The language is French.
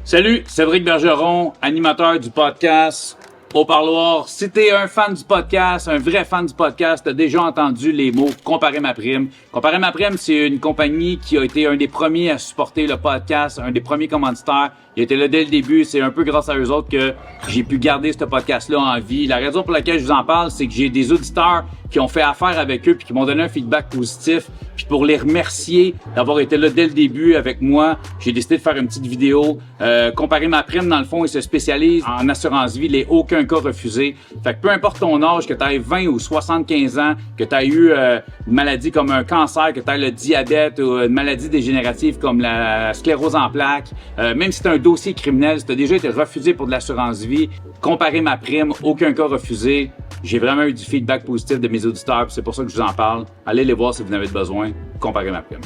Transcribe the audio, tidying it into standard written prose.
Salut, Cédric Bergeron, animateur du podcast Au Parloir. Si t'es un fan du podcast, un vrai fan du podcast, t'as déjà entendu les mots « Comparer ma prime ». Comparer ma prime, c'est une compagnie qui a été un des premiers à supporter le podcast, un des premiers commanditaires. Ils étaient là dès le début. C'est un peu grâce à eux autres que j'ai pu garder ce podcast-là en vie. La raison pour laquelle je vous en parle, c'est que j'ai des auditeurs qui ont fait affaire avec eux puis qui m'ont donné un feedback positif. Puis pour les remercier d'avoir été là dès le début avec moi, j'ai décidé de faire une petite vidéo. Comparer ma prime, dans le fond, ils se spécialisent en assurance vie, les aucun cas refusé. Fait que peu importe ton âge, que tu aies 20 ou 75 ans, que tu aies eu une maladie comme un cancer, que tu aies le diabète ou une maladie dégénérative comme la sclérose en plaques, même si tu as un dossier criminel, si tu as déjà été refusé pour de l'assurance vie, comparer ma prime, aucun cas refusé. J'ai vraiment eu du feedback positif de mes auditeurs, c'est pour ça que je vous en parle. Allez les voir si vous en avez besoin. Comparer ma prime.